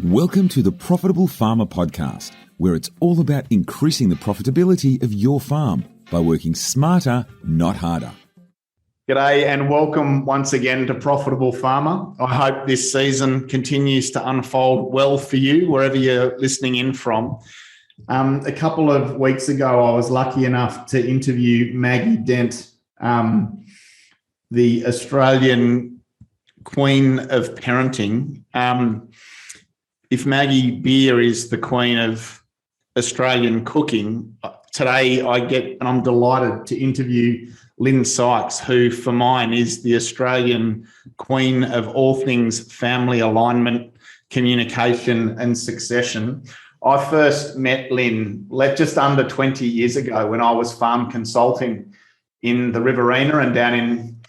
Welcome to the Profitable Farmer Podcast, where it's all about increasing the profitability of your farm by working smarter, not harder. G'day and welcome once again to Profitable Farmer. I hope this season continues to unfold well for you, wherever you're listening in from. A couple of weeks ago, I was lucky enough to interview Maggie Dent, the Australian Queen of Parenting. If Maggie Beer is the Queen of Australian cooking, today I'm delighted to interview Lyn Sykes, who for mine is the Australian Queen of all things family alignment, communication and succession. I first met Lyn just under 20 years ago when I was farm consulting in the Riverina and down in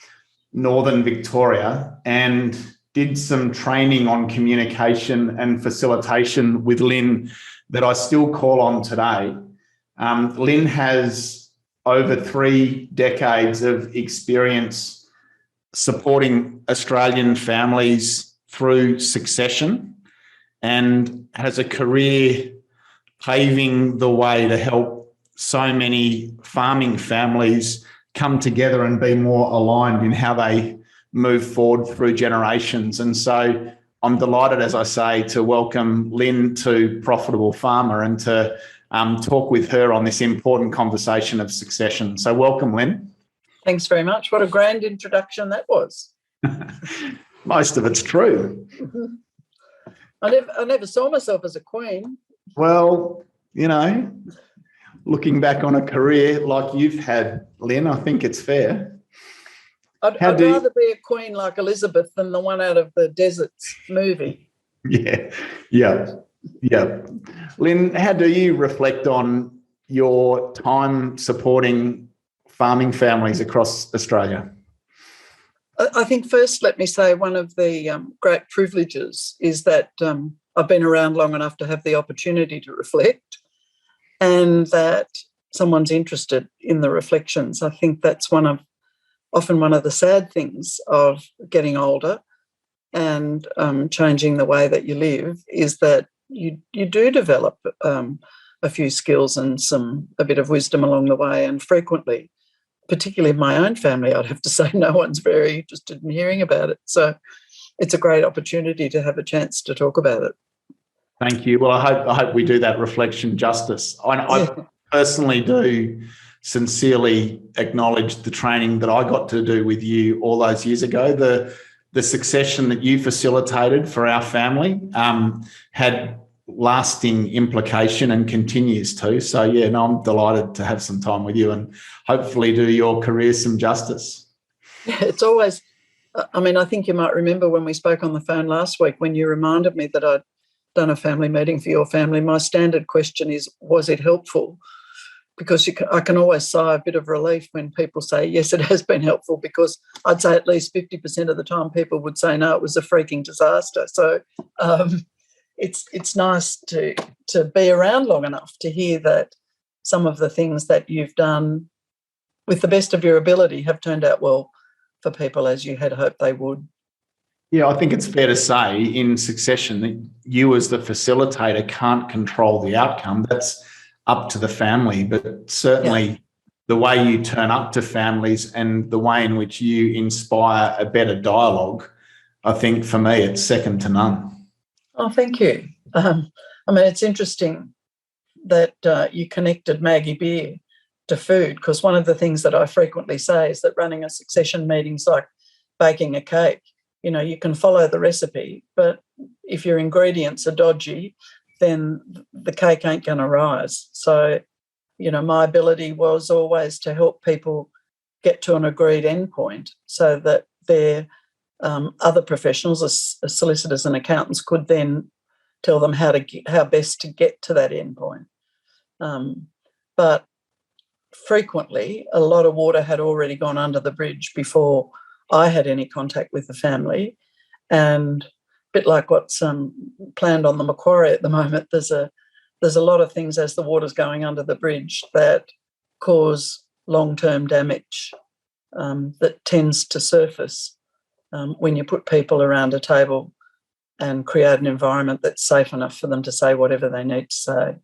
northern Victoria, and did some training on communication and facilitation with Lyn that I still call on today. Lyn has over 3 decades of experience supporting Australian families through succession and has a career paving the way to help so many farming families come together and be more aligned in how they move forward through generations. And so I'm delighted, as I say, to welcome Lyn to Profitable Farmer and to talk with her on this important conversation of succession. So welcome, Lyn. Thanks very much. What a grand introduction that was. Most of it's true. I never saw myself as a queen. Well, looking back on a career like you've had, Lyn, I think it's fair. I'd rather be a queen like Elizabeth than the one out of the Deserts movie. Yeah. Lyn, how do you reflect on your time supporting farming families across Australia? I think first, let me say one of the great privileges is that I've been around long enough to have the opportunity to reflect, and that someone's interested in the reflections. I think that's often one of the sad things of getting older and changing the way that you live is that you do develop a few skills and a bit of wisdom along the way. And frequently, particularly in my own family, I'd have to say no one's very interested in hearing about it. So it's a great opportunity to have a chance to talk about it. Thank you. Well, I hope we do that reflection justice. I personally do sincerely acknowledge the training that I got to do with you all those years ago. The succession that you facilitated for our family had lasting implication and continues to. So, I'm delighted to have some time with you and hopefully do your career some justice. Yeah, it's always, I think you might remember when we spoke on the phone last week when you reminded me that I'd done a family meeting for your family. My standard question is, was it helpful? Because I can always sigh a bit of relief when people say, yes, it has been helpful, because I'd say at least 50% of the time people would say, no, it was a freaking disaster. So it's nice to be around long enough to hear that some of the things that you've done with the best of your ability have turned out well for people as you had hoped they would. Yeah, I think it's fair to say in succession that you as the facilitator can't control the outcome. That's up to the family, but certainly the way you turn up to families and the way in which you inspire a better dialogue, I think for me it's second to none. Oh, thank you. It's interesting that you connected Maggie Beer to food, because one of the things that I frequently say is that running a succession meeting is like baking a cake. You can follow the recipe, but if your ingredients are dodgy, then the cake ain't going to rise. So, my ability was always to help people get to an agreed endpoint so that their other professionals, as solicitors and accountants, could then tell them how best to get to that endpoint. But frequently, a lot of water had already gone under the bridge before I had any contact with the family, and bit like what's planned on the Macquarie at the moment, there's a lot of things as the water's going under the bridge that cause long-term damage that tends to surface when you put people around a table and create an environment that's safe enough for them to say whatever they need to say.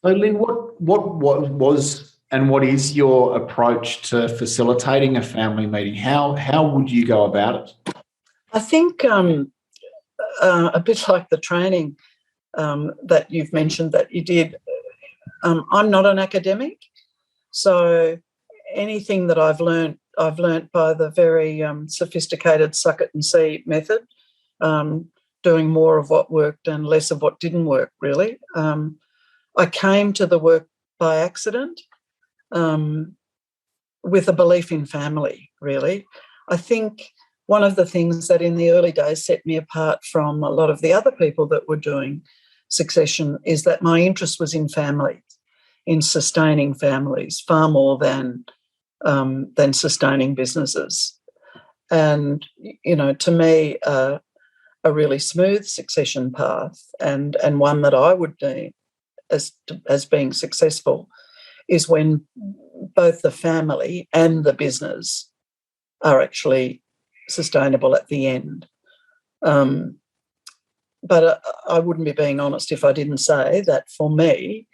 So, Lyn, what was and what is your approach to facilitating a family meeting? How would you go about it? I think a bit like the training that you've mentioned that you did, I'm not an academic, so anything that I've learnt by the very sophisticated suck it and see method, doing more of what worked and less of what didn't work, really. I came to the work by accident with a belief in family, really. I think one of the things that in the early days set me apart from a lot of the other people that were doing succession is that my interest was in families, in sustaining families, far more than sustaining businesses. And, to me, a really smooth succession path and one that I would deem as being successful is when both the family and the business are actually sustainable at the end. But I wouldn't be being honest if I didn't say that for me,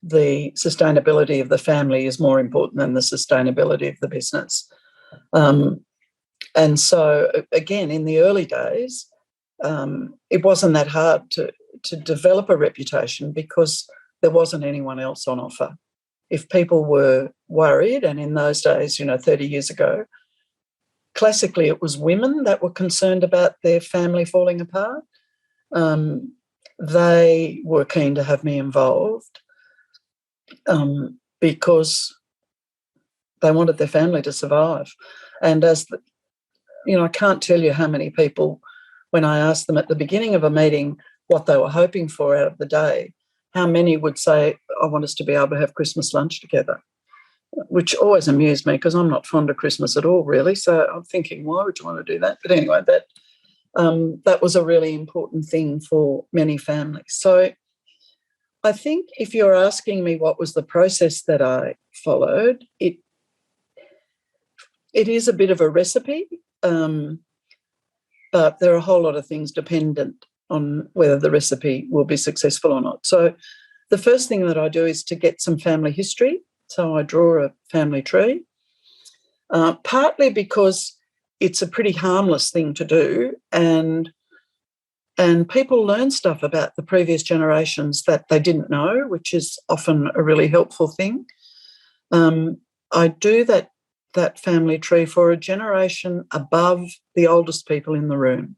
the sustainability of the family is more important than the sustainability of the business. And so, again, in the early days, it wasn't that hard to develop a reputation because there wasn't anyone else on offer. If people were worried, and in those days, 30 years ago, classically it was women that were concerned about their family falling apart. They were keen to have me involved because they wanted their family to survive. And I can't tell you how many people, when I asked them at the beginning of a meeting what they were hoping for out of the day, how many would say, I want us to be able to have Christmas lunch together, which always amused me because I'm not fond of Christmas at all, really. So I'm thinking, why would you want to do that? But anyway, that was a really important thing for many families. So I think if you're asking me what was the process that I followed, it is a bit of a recipe, but there are a whole lot of things dependent on whether the recipe will be successful or not. So the first thing that I do is to get some family history. So I draw a family tree, partly because it's a pretty harmless thing to do, and people learn stuff about the previous generations that they didn't know, which is often a really helpful thing. I do that family tree for a generation above the oldest people in the room.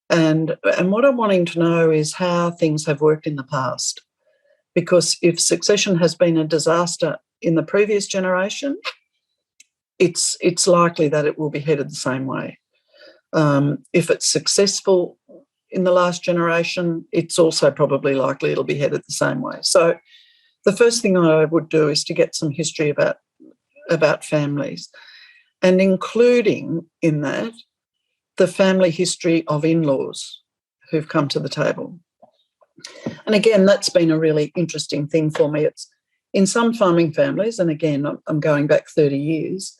And what I'm wanting to know is how things have worked in the past. Because if succession has been a disaster in the previous generation, it's likely that it will be headed the same way. If it's successful in the last generation, it's also probably likely it'll be headed the same way. So the first thing I would do is to get some history about families, and including in that the family history of in-laws who've come to the table. And again, that's been a really interesting thing for me. It's in some farming families, and again, I'm going back 30 years,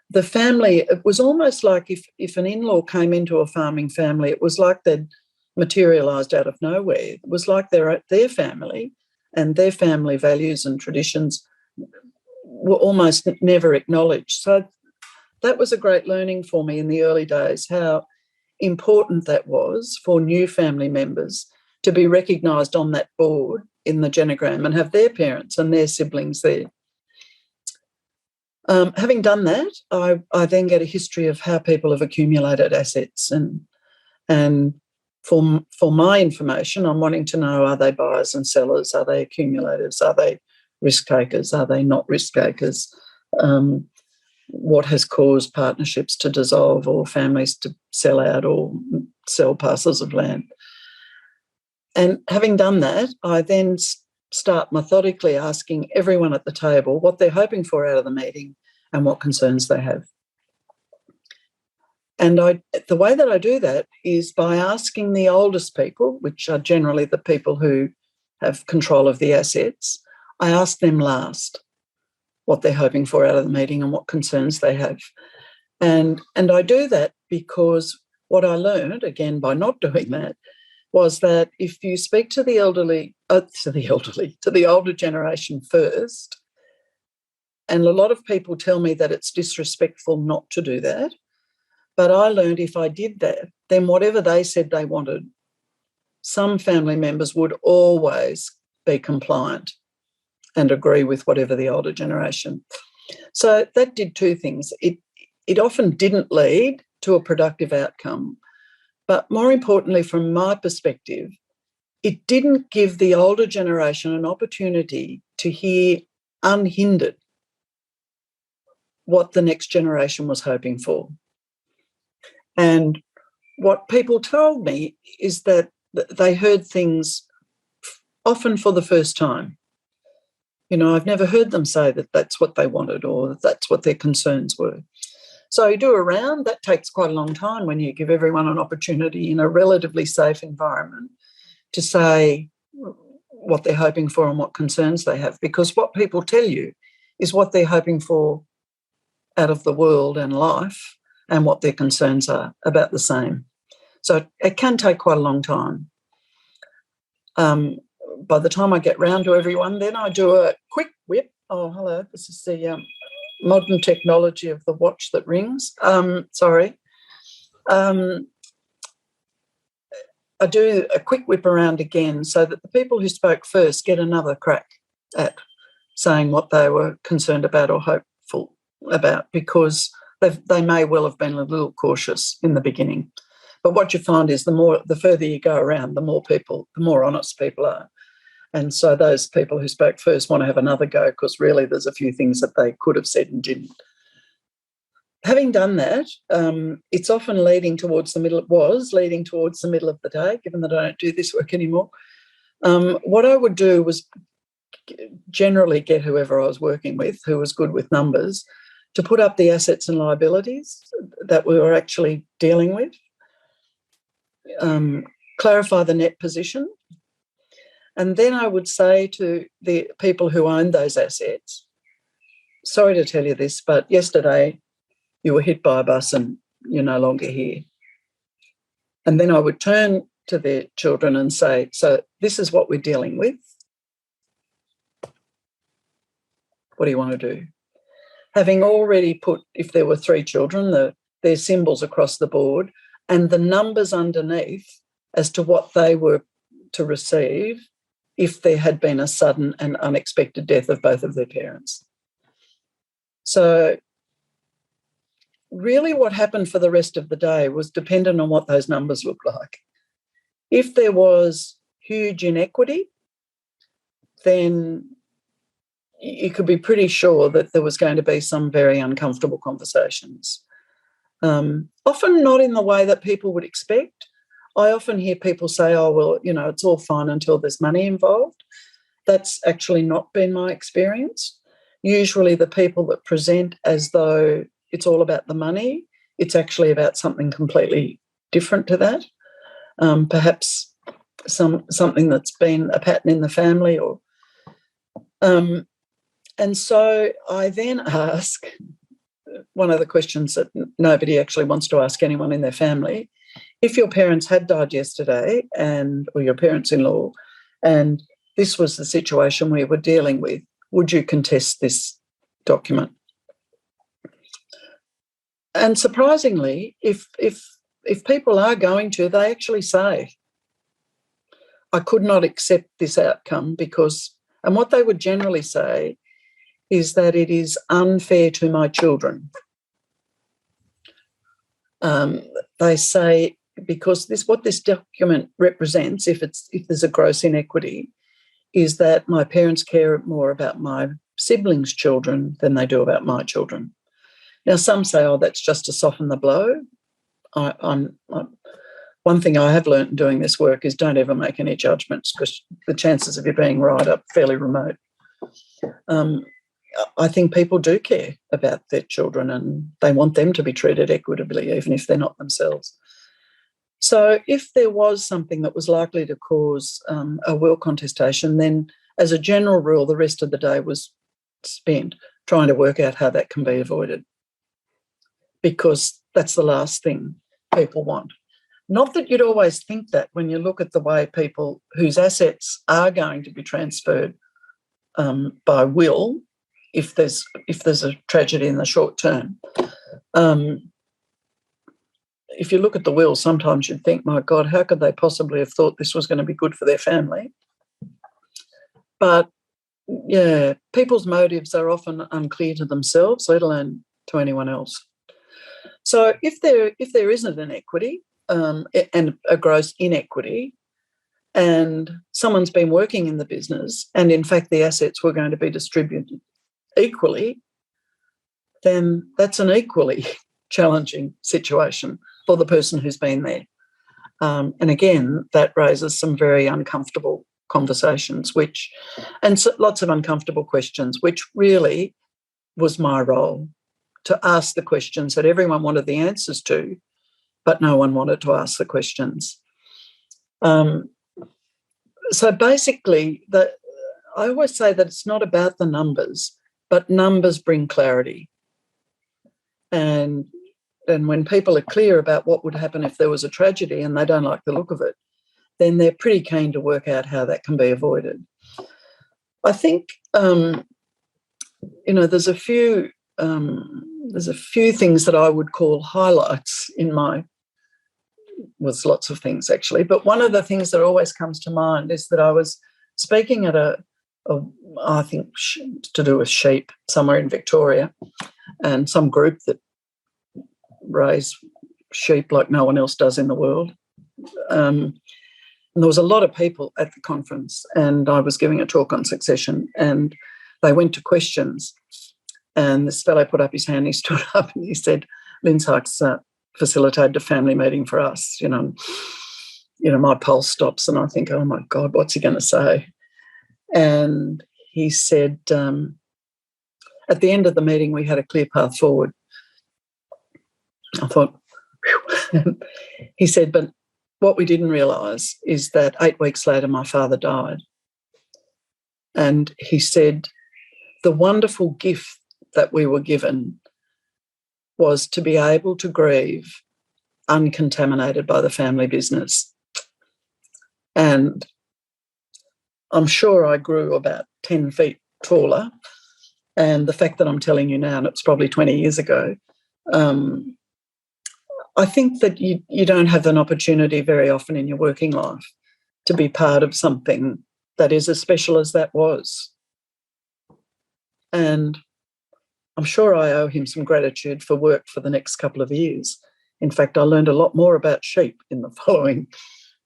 the family, it was almost like if an in-law came into a farming family, it was like they'd materialised out of nowhere. It was like their family and their family values and traditions were almost never acknowledged. So that was a great learning for me in the early days, how important that was for new family members to be recognised on that board in the genogram and have their parents and their siblings there. Having done that, I then get a history of how people have accumulated assets, and for my information, I'm wanting to know, are they buyers and sellers? Are they accumulators? Are they risk takers? Are they not risk takers? What has caused partnerships to dissolve or families to sell out or sell parcels of land? And having done that, I then start methodically asking everyone at the table what they're hoping for out of the meeting and what concerns they have. And the way that I do that is by asking the oldest people, which are generally the people who have control of the assets, I ask them last what they're hoping for out of the meeting and what concerns they have. And I do that because what I learned, again, by not doing that, was that if you speak to the older generation first, and a lot of people tell me that it's disrespectful not to do that, but I learned if I did that, then whatever they said they wanted, some family members would always be compliant and agree with whatever the older generation. So that did two things. It often didn't lead to a productive outcome, but more importantly, from my perspective, it didn't give the older generation an opportunity to hear unhindered what the next generation was hoping for. And what people told me is that they heard things often for the first time. You know, I've never heard them say that that's what they wanted or that that's what their concerns were. So you do a round, that takes quite a long time when you give everyone an opportunity in a relatively safe environment to say what they're hoping for and what concerns they have, because what people tell you is what they're hoping for out of the world and life and what their concerns are about the same. So it can take quite a long time. By the time I get round to everyone, then I do a quick whip. Oh, hello, this is the modern technology of the watch that rings. Sorry. I do a quick whip around again so that the people who spoke first get another crack at saying what they were concerned about or hopeful about, because they may well have been a little cautious in the beginning. But what you find is the further you go around, the more honest people are. And so those people who spoke first want to have another go because really there's a few things that they could have said and didn't. Having done that, it's often leading towards the middle of the day, given that I don't do this work anymore. What I would do was generally get whoever I was working with who was good with numbers to put up the assets and liabilities that we were actually dealing with, clarify the net position, and then I would say to the people who owned those assets, sorry to tell you this, but yesterday you were hit by a bus and you're no longer here. And then I would turn to their children and say, so this is what we're dealing with. What do you want to do? Having already put, if there were 3 children, their symbols across the board and the numbers underneath as to what they were to receive if there had been a sudden and unexpected death of both of their parents. So really what happened for the rest of the day was dependent on what those numbers looked like. If there was huge inequity, then you could be pretty sure that there was going to be some very uncomfortable conversations. Often not in the way that people would expect. I often hear people say, oh, well, you know, it's all fine until there's money involved. That's actually not been my experience. Usually the people that present as though it's all about the money, it's actually about something completely different to that. Perhaps something that's been a pattern in the family or... And so I then ask one of the questions that nobody actually wants to ask anyone in their family. If your parents had died yesterday or your parents-in-law, and this was the situation we were dealing with, would you contest this document? And surprisingly, if people are going to, they actually say, I could not accept this outcome because, and what they would generally say is that it is unfair to my children. They say, because what this document represents, if there's a gross inequity, is that my parents care more about my siblings' children than they do about my children. Now, some say, oh, that's just to soften the blow. One thing I have learnt in doing this work is don't ever make any judgments because the chances of you being right are fairly remote. I think people do care about their children and they want them to be treated equitably, even if they're not themselves. So if there was something that was likely to cause a will contestation, then as a general rule, the rest of the day was spent trying to work out how that can be avoided, because that's the last thing people want. Not that you'd always think that when you look at the way people whose assets are going to be transferred by will, if there's a tragedy in the short term. If you look at the will, sometimes you'd think, my God, how could they possibly have thought this was going to be good for their family? But, yeah, people's motives are often unclear to themselves, let alone to anyone else. So if there isn't an equity and a gross inequity, and someone's been working in the business and, in fact, the assets were going to be distributed equally, then that's an equally challenging situation for the person who's been there. And, again, that raises some very uncomfortable conversations, and lots of uncomfortable questions, which really was my role, to ask the questions that everyone wanted the answers to, but no one wanted to ask the questions. So basically, I always say that it's not about the numbers, but numbers bring clarity. And when people are clear about what would happen if there was a tragedy and they don't like the look of it, then they're pretty keen to work out how that can be avoided. I think, there's a few things that I would call highlights in was lots of things actually, but one of the things that always comes to mind is that I was speaking at I think to do with sheep somewhere in Victoria, and some group that raise sheep like no one else does in the world. And there was a lot of people at the conference, and I was giving a talk on succession, and they went to questions, and this fellow put up his hand, he stood up and he said, Lyn Sykes facilitated a family meeting for us. My pulse stops and I think, oh, my God, what's he going to say? And he said, at the end of the meeting, we had a clear path forward. I thought, whew. He said, but what we didn't realise is that 8 weeks later, my father died. And he said, the wonderful gift that we were given was to be able to grieve uncontaminated by the family business. And I'm sure I grew about 10 feet taller. And the fact that I'm telling you now, and it's probably 20 years ago, I think that you don't have an opportunity very often in your working life to be part of something that is as special as that was. And I'm sure I owe him some gratitude for work for the next couple of years. In fact, I learned a lot more about sheep in the following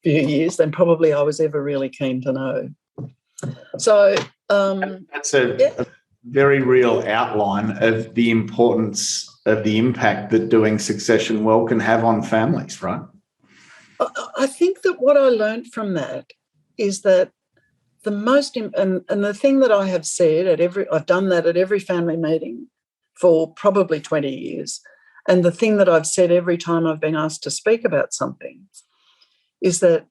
few years than probably I was ever really keen to know. So that's a very real outline of the importance of the impact that doing succession well can have on families, right? I think that what I learned from that is that the most, and the thing that I have said I've done that at every family meeting for probably 20 years, and the thing that I've said every time I've been asked to speak about something is that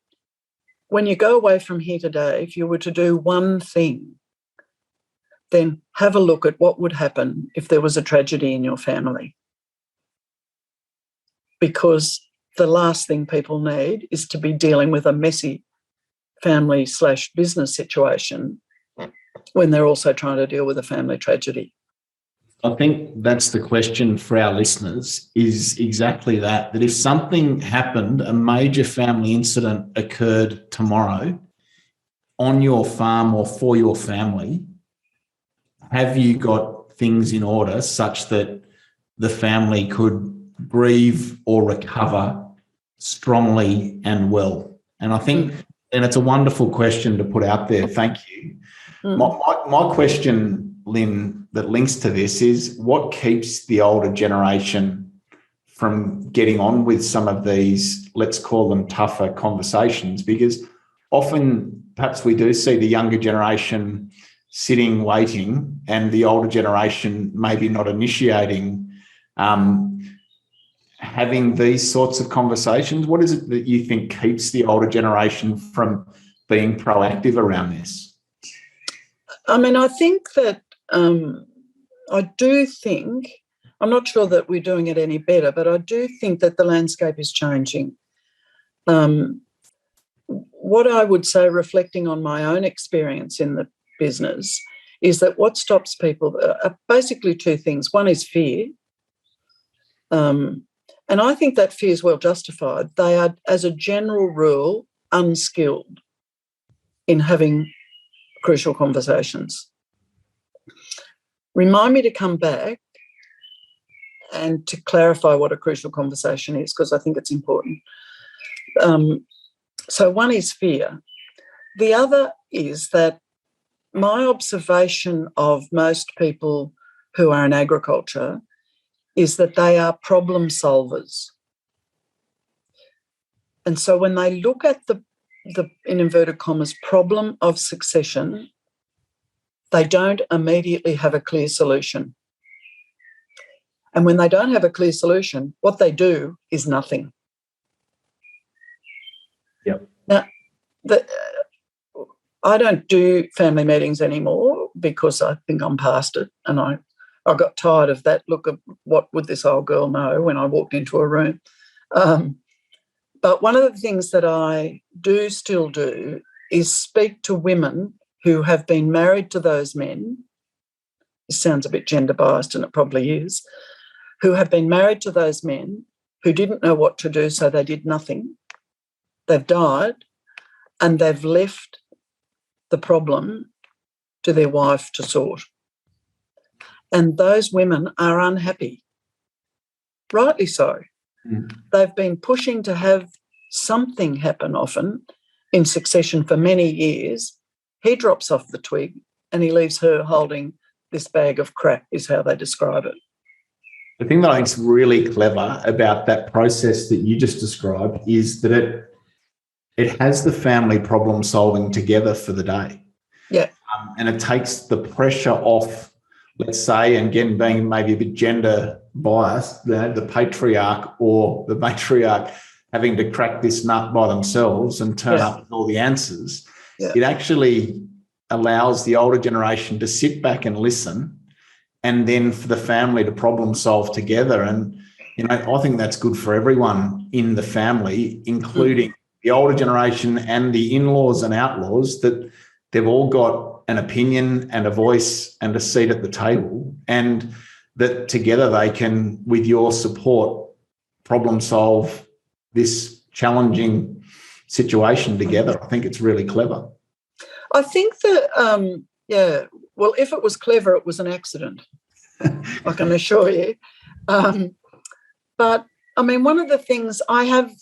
when you go away from here today, if you were to do one thing, then have a look at what would happen if there was a tragedy in your family. Because the last thing people need is to be dealing with a messy family/business situation when they're also trying to deal with a family tragedy. I think that's the question for our listeners, is exactly that if something happened, a major family incident occurred tomorrow on your farm or for your family, have you got things in order such that the family could grieve or recover strongly and well? And I think, and it's a wonderful question to put out there. Thank you. My question, Lyn, that links to this is, what keeps the older generation from getting on with some of these, let's call them tougher conversations? Because often perhaps we do see the younger generation sitting, waiting, and the older generation maybe not initiating having these sorts of conversations. What is it that you think keeps the older generation from being proactive around this? I mean, I think that I'm not sure that we're doing it any better, but I do think that the landscape is changing. What I would say, reflecting on my own experience in the business, is that what stops people are basically two things. One is fear. And I think that fear is well justified. They are, as a general rule, unskilled in having crucial conversations. Remind me to come back and to clarify what a crucial conversation is, because I think it's important. So one is fear. The other is that my observation of most people who are in agriculture is that they are problem solvers. And so when they look at the in inverted commas, problem of succession, they don't immediately have a clear solution. And when they don't have a clear solution, what they do is nothing. Yep. Now, I don't do family meetings anymore because I think I'm past it, and I got tired of that look of what would this old girl know when I walked into a room. But one of the things that I do still do is speak to women who have been married to those men. This sounds a bit gender biased, and it probably is, who have been married to those men who didn't know what to do, so they did nothing. They've died and they've left the problem to their wife to sort. And those women are unhappy, rightly so. They've been pushing to have something happen often in succession for many years. He drops off the twig and he leaves her holding this bag of crap, is how they describe it. The thing that I think is really clever about that process that you just described is that it has the family problem solving together for the day. Yeah. And it takes the pressure off, let's say, and again, being maybe a bit gender biased, the patriarch or the matriarch having to crack this nut by themselves and turn up with all the answers. Yeah. It actually allows the older generation to sit back and listen, and then for the family to problem solve together. And, I think that's good for everyone in the family, including the older generation and the in-laws and outlaws, that they've all got an opinion and a voice and a seat at the table, and that together they can, with your support, problem solve this challenging situation together. I think it's really clever. I think that, well, if it was clever, it was an accident, I can assure you. But, I mean, one of the things, I have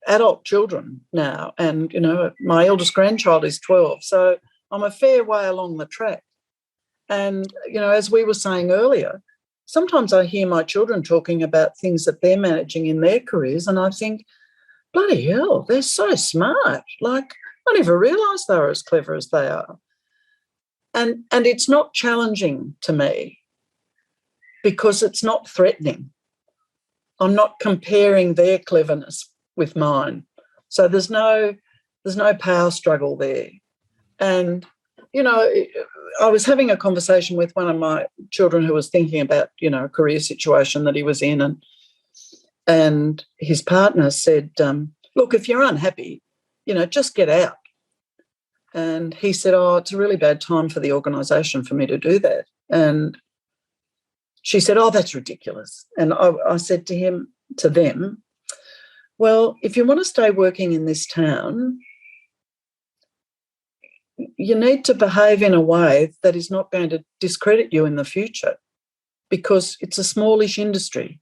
adult children now, and, my eldest grandchild is 12, so I'm a fair way along the track. And, as we were saying earlier, sometimes I hear my children talking about things that they're managing in their careers, and I think, bloody hell, they're so smart. Like, I never realised they were as clever as they are. And it's not challenging to me because it's not threatening. I'm not comparing their cleverness with mine. So there's no power struggle there. And, I was having a conversation with one of my children who was thinking about, a career situation that he was in, and his partner said, look, if you're unhappy, just get out. And he said, oh, it's a really bad time for the organisation for me to do that. And she said, oh, that's ridiculous. And I said to them, well, if you want to stay working in this town, you need to behave in a way that is not going to discredit you in the future, because it's a smallish industry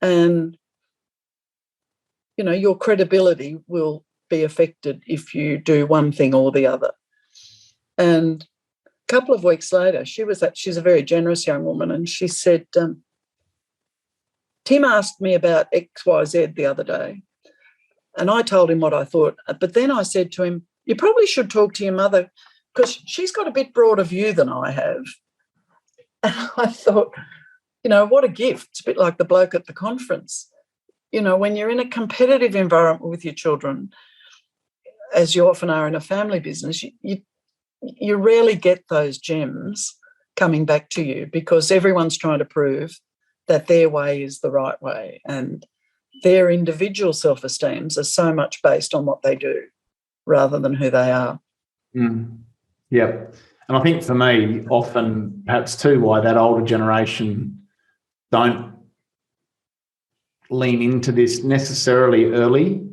and, your credibility will be affected if you do one thing or the other. And a couple of weeks later, she's a very generous young woman, and she said, Tim asked me about XYZ the other day, and I told him what I thought. But then I said to him, you probably should talk to your mother because she's got a bit broader view than I have. And I thought, what a gift. It's a bit like the bloke at the conference. When you're in a competitive environment with your children, as you often are in a family business, you rarely get those gems coming back to you because everyone's trying to prove that their way is the right way. And their individual self-esteems are so much based on what they do rather than who they are. Yeah. And I think for me, often perhaps too, why that older generation don't lean into this necessarily early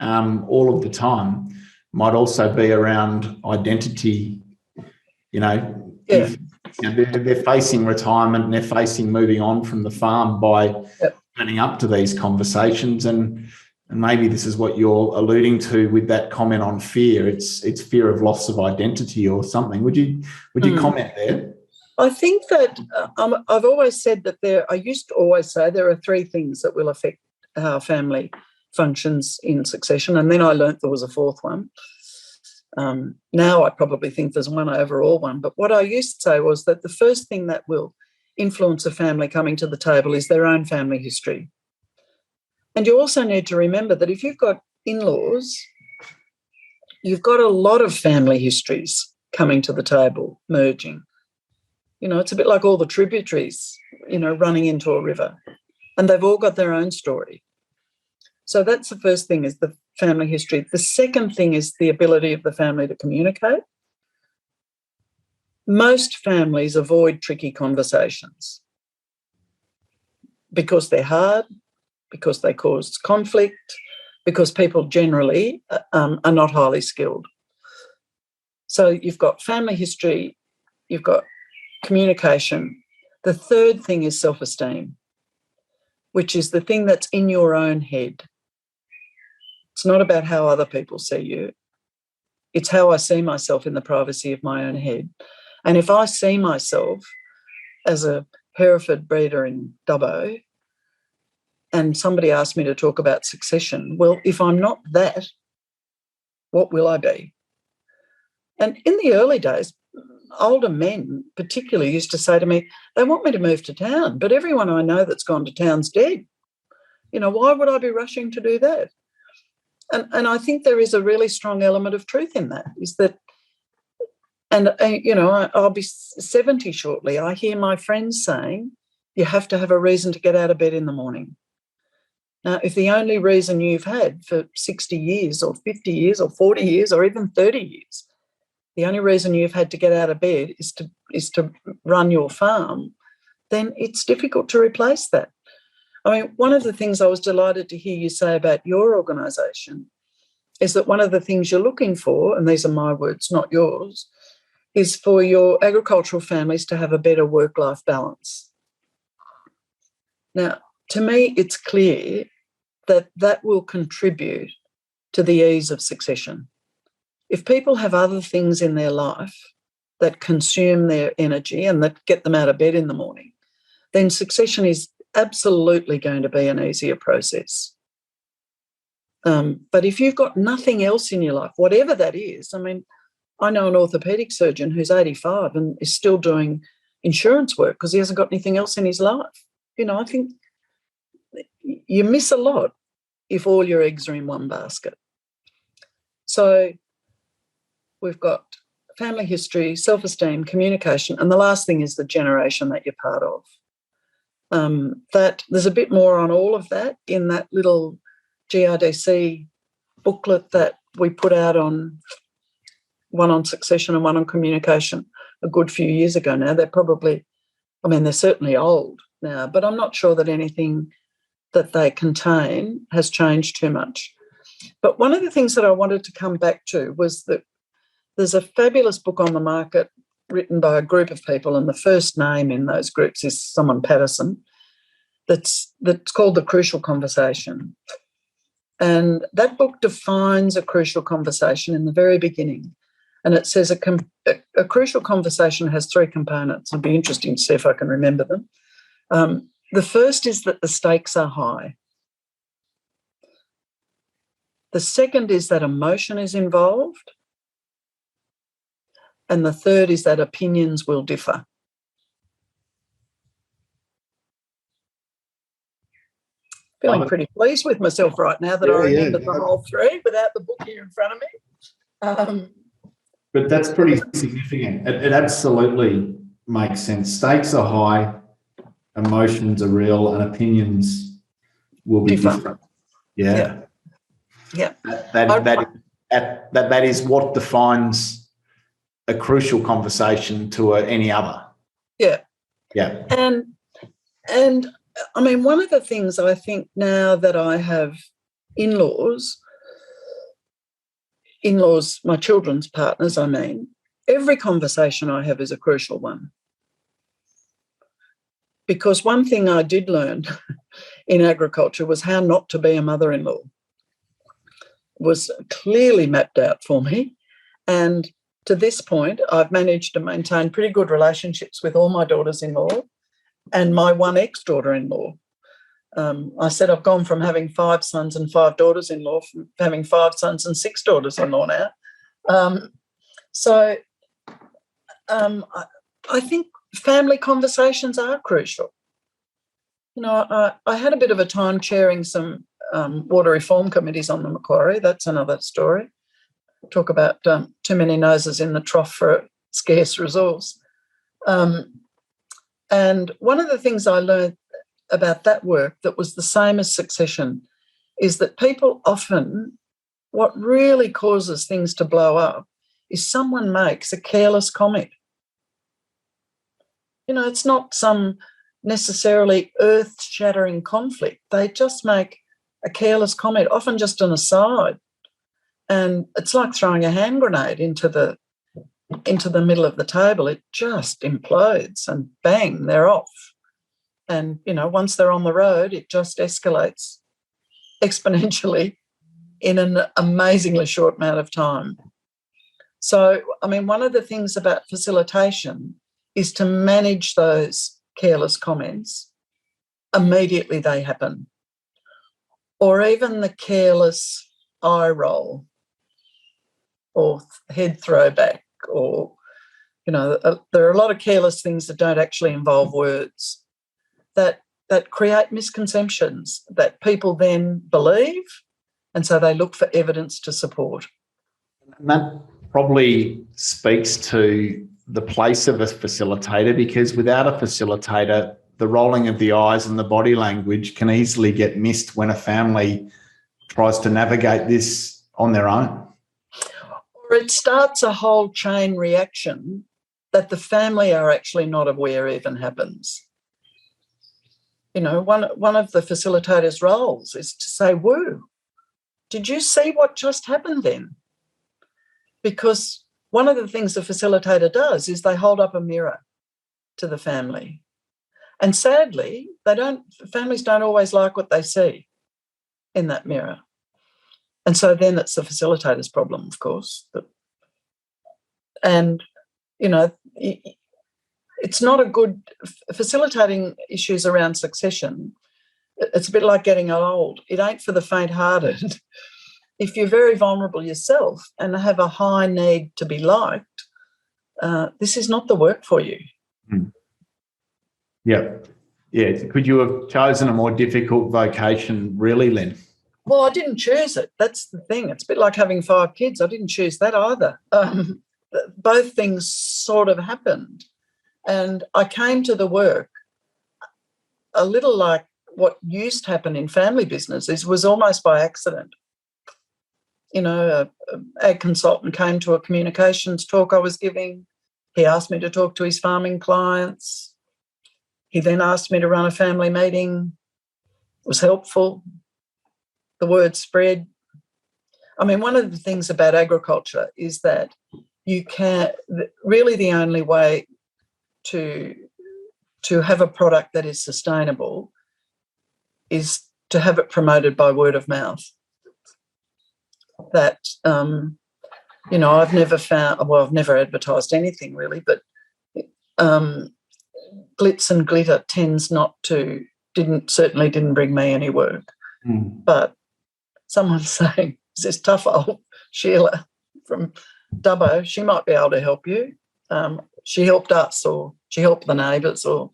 all of the time might also be around identity. If they're facing retirement and they're facing moving on from the farm by turning up to these conversations, and maybe this is what you're alluding to with that comment on fear. It's fear of loss of identity or something. Would you comment there? I think that I've always said that I used to always say there are three things that will affect how a family functions in succession, and then I learnt there was a fourth one. Now I probably think there's one overall one, but what I used to say was that the first thing that will influence a family coming to the table is their own family history. And you also need to remember that if you've got in-laws, you've got a lot of family histories coming to the table, merging. It's a bit like all the tributaries, running into a river, and they've all got their own story. So that's the first thing, is the family history. The second thing is the ability of the family to communicate. Most families avoid tricky conversations because they're hard, because they cause conflict, because people generally are not highly skilled. So you've got family history, you've got communication. The third thing is self-esteem, which is the thing that's in your own head. It's not about how other people see you. It's how I see myself in the privacy of my own head. And if I see myself as a Hereford breeder in Dubbo and somebody asks me to talk about succession, well, if I'm not that, what will I be? And in the early days, older men particularly used to say to me, they want me to move to town, but everyone I know that's gone to town's dead. Why would I be rushing to do that? And I think there is a really strong element of truth in that, is that, and I'll be 70 shortly. I hear my friends saying, you have to have a reason to get out of bed in the morning. Now, if the only reason you've had for 60 years or 50 years or 40 years or even 30 years, the only reason you've had to get out of bed is to run your farm, then it's difficult to replace that. I mean, one of the things I was delighted to hear you say about your organisation is that one of the things you're looking for, and these are my words, not yours, is for your agricultural families to have a better work-life balance. Now, to me, it's clear that that will contribute to the ease of succession. If people have other things in their life that consume their energy and that get them out of bed in the morning, then succession is absolutely going to be an easier process. But if you've got nothing else in your life, whatever that is, I mean, I know an orthopaedic surgeon who's 85 and is still doing insurance work because he hasn't got anything else in his life. I think you miss a lot if all your eggs are in one basket. So we've got family history, self-esteem, communication, and the last thing is the generation that you're part of. That there's a bit more on all of that in that little GRDC booklet that we put out on, one on succession and one on communication, a good few years ago now. They're certainly old now, but I'm not sure that anything that they contain has changed too much. But one of the things that I wanted to come back to was that there's a fabulous book on the market written by a group of people, and the first name in those groups is someone Patterson, that's called The Crucial Conversation. And that book defines a crucial conversation in the very beginning. And it says a crucial conversation has three components. It'll be interesting to see if I can remember them. The first is that the stakes are high. The second is that emotion is involved. And the third is that opinions will differ. Feeling pretty pleased with myself right now that I remembered the whole three without the book here in front of me. But that's pretty significant. It absolutely makes sense. Stakes are high, emotions are real, and opinions will be different. Yeah. Yeah. That is what defines a crucial conversation to any other. Yeah. Yeah. And I mean, one of the things I think now that I have in-laws, my children's partners, I mean, every conversation I have is a crucial one. Because one thing I did learn in agriculture was how not to be a mother-in-law. It was clearly mapped out for me. And to this point, I've managed to maintain pretty good relationships with all my daughters-in-law and my one ex-daughter-in-law. I said I've gone from having 5 sons and 5 daughters-in-law from having 5 sons and 6 daughters-in-law now. I think family conversations are crucial. You know, I had a bit of a time chairing some water reform committees on the Macquarie. That's another story. Talk about too many noses in the trough for a scarce resource. And one of the things I learned about that work that was the same as succession is that people often, what really causes things to blow up is someone makes a careless comment. You know, it's not some necessarily earth-shattering conflict. They just make a careless comment, often just an aside. And it's like throwing a hand grenade into the middle of the table. It just implodes and bang, they're off. And, you know, once they're on the road, it just escalates exponentially in an amazingly short amount of time. So, I mean, one of the things about facilitation is to manage those careless comments immediately they happen, or even the careless eye roll or head throwback, or, you know, there are a lot of careless things that don't actually involve words that create misconceptions that people then believe, and so they look for evidence to support. And that probably speaks to the place of a facilitator, because without a facilitator, the rolling of the eyes and the body language can easily get missed when a family tries to navigate this on their own. Or it starts a whole chain reaction that the family are actually not aware even happens. You know, one of the facilitator's roles is to say, woo, did you see what just happened then? Because one of the things the facilitator does is they hold up a mirror to the family. And sadly, families don't always like what they see in that mirror. And so then it's the facilitator's problem, of course. And, you know, it's not a good facilitating issues around succession. It's a bit like getting old. It ain't for the faint-hearted. If you're very vulnerable yourself and have a high need to be liked, this is not the work for you. Yeah. Yeah. Could you have chosen a more difficult vocation, really, Lyn? Well, I didn't choose it. That's the thing. It's a bit like having 5 kids. I didn't choose that either. Both things sort of happened. And I came to the work a little like what used to happen in family businesses, was almost by accident. You know, an ag consultant came to a communications talk I was giving. He asked me to talk to his farming clients. He then asked me to run a family meeting. It was helpful. The word spread. I mean, one of the things about agriculture is that you can't, really the only way to have a product that is sustainable is to have it promoted by word of mouth. That, you know, I've never advertised anything really, but glitz and glitter certainly didn't bring me any work. But someone's saying, is this tough old Sheila from Dubbo? She might be able to help you. She helped us, or she helped the neighbours, or,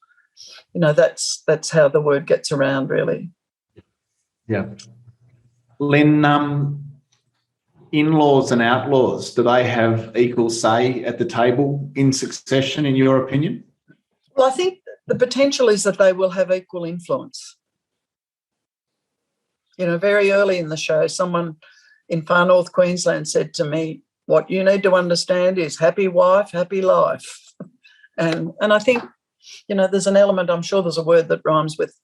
you know, that's how the word gets around, really. Yeah. Lyn, in-laws and outlaws, do they have equal say at the table in succession, in your opinion? Well, I think the potential is that they will have equal influence. very early in the show, someone in far north Queensland said to me, what you need to understand is happy wife, happy life. And I think, there's an element, I'm sure there's a word that rhymes with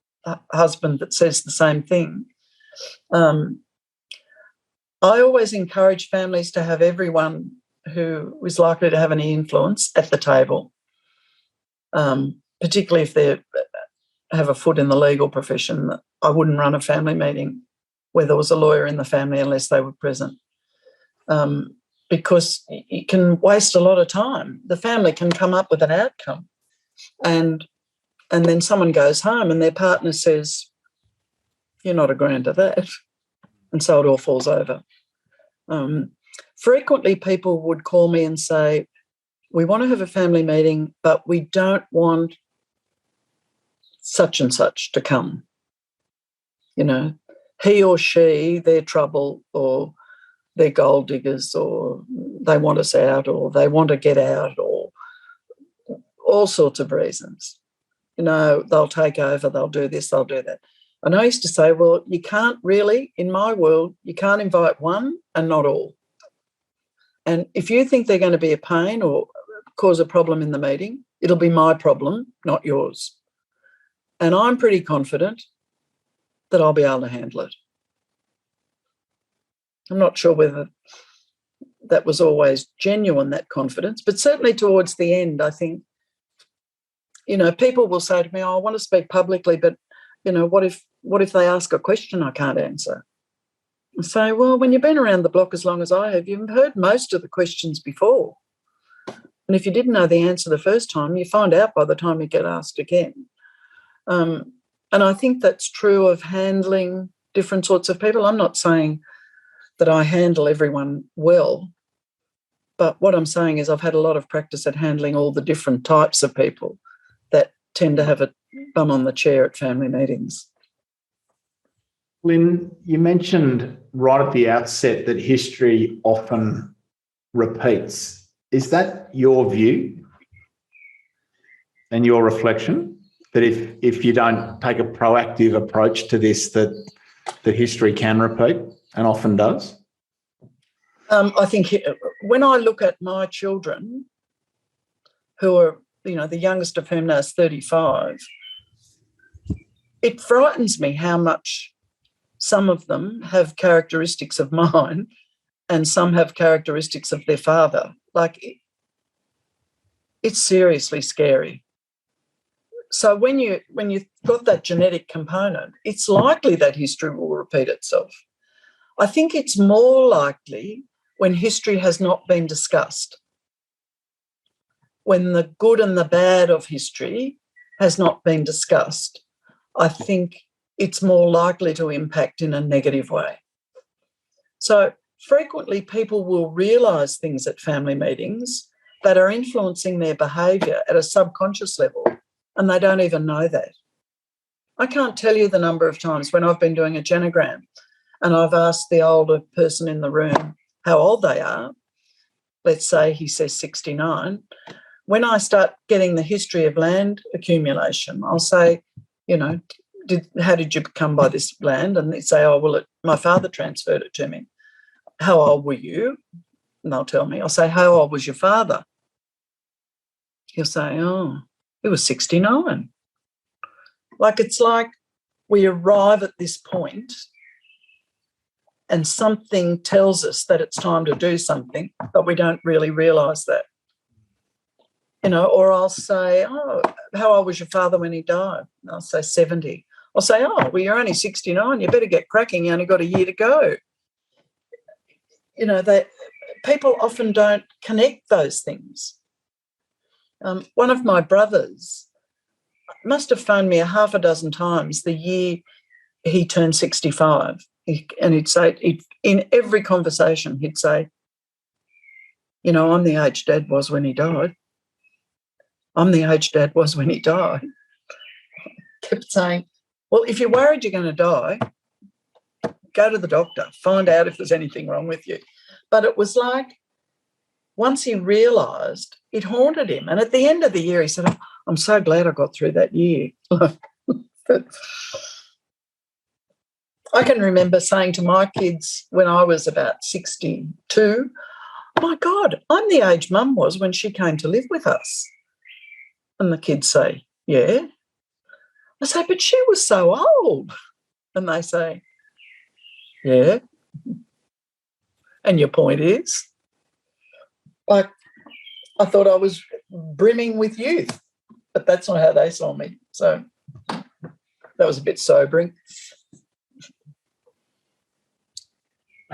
husband that says the same thing. I always encourage families to have everyone who is likely to have any influence at the table, particularly if they have a foot in the legal profession. I wouldn't run a family meeting where there was a lawyer in the family unless they were present, because it can waste a lot of time. The family can come up with an outcome, and then someone goes home and their partner says, you're not agreeing to that, and so it all falls over. Frequently people would call me and say, we want to have a family meeting, but we don't want such and such to come. He or she, they're trouble, or they're gold diggers, or they want us out, or they want to get out, or all sorts of reasons. They'll take over, they'll do this, they'll do that. And I used to say, well, you can't really, in my world, you can't invite one and not all. And if you think they're going to be a pain or cause a problem in the meeting, it'll be my problem, not yours. And I'm pretty confident that I'll be able to handle it. I'm not sure whether that was always genuine, that confidence, but certainly towards the end, I think, people will say to me, I want to speak publicly, but, what if they ask a question I can't answer? I say, well, when you've been around the block as long as I have, you've heard most of the questions before. And if you didn't know the answer the first time, you find out by the time you get asked again. And I think that's true of handling different sorts of people. I'm not saying that I handle everyone well, but what I'm saying is I've had a lot of practice at handling all the different types of people that tend to have a bum on the chair at family meetings. Lyn, you mentioned right at the outset that history often repeats. Is that your view and your reflection, that if you don't take a proactive approach to this, that history can repeat and often does? I think when I look at my children, who are, the youngest of whom now is 35, it frightens me how much some of them have characteristics of mine and some have characteristics of their father. It's seriously scary. So when you've got that genetic component, it's likely that history will repeat itself. I think it's more likely when history has not been discussed, when the good and the bad of history has not been discussed. I think it's more likely to impact in a negative way. So frequently people will realise things at family meetings that are influencing their behaviour at a subconscious level, and they don't even know that. I can't tell you the number of times when I've been doing a genogram and I've asked the older person in the room how old they are. Let's say he says 69. When I start getting the history of land accumulation, I'll say, how did you come by this land? And they say, my father transferred it to me. How old were you? And they'll tell me. I'll say, how old was your father? He'll say, he was 69. It's like we arrive at this point and something tells us that it's time to do something, but we don't really realise that. Or I'll say, how old was your father when he died? And I'll say 70. I'll say, you're only 69. You better get cracking. You only got a year to go. People often don't connect those things. One of my brothers must have phoned me a half a dozen times the year he turned 65. And he'd say, in every conversation, he'd say, I'm the age Dad was when he died. I'm the age Dad was when he died. Kept saying, well, if you're worried you're going to die, go to the doctor, find out if there's anything wrong with you. But it was like once he realised, it haunted him. And at the end of the year, he said, I'm so glad I got through that year. But I can remember saying to my kids when I was about 62, my God, I'm the age Mum was when she came to live with us. And the kids say, yeah. I say, but she was so old. And they say, yeah. And your point is? Like, I thought I was brimming with youth, but that's not how they saw me. So that was a bit sobering.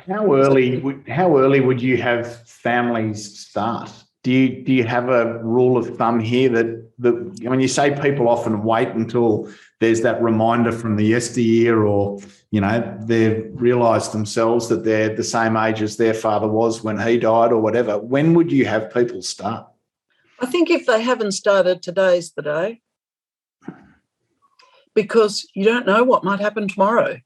How early would you have families start? Do you have a rule of thumb here that when you say people often wait until there's that reminder from the yesteryear, or they've realised themselves that they're the same age as their father was when he died, or whatever? When would you have people start? I think if they haven't started, today's the day, because you don't know what might happen tomorrow.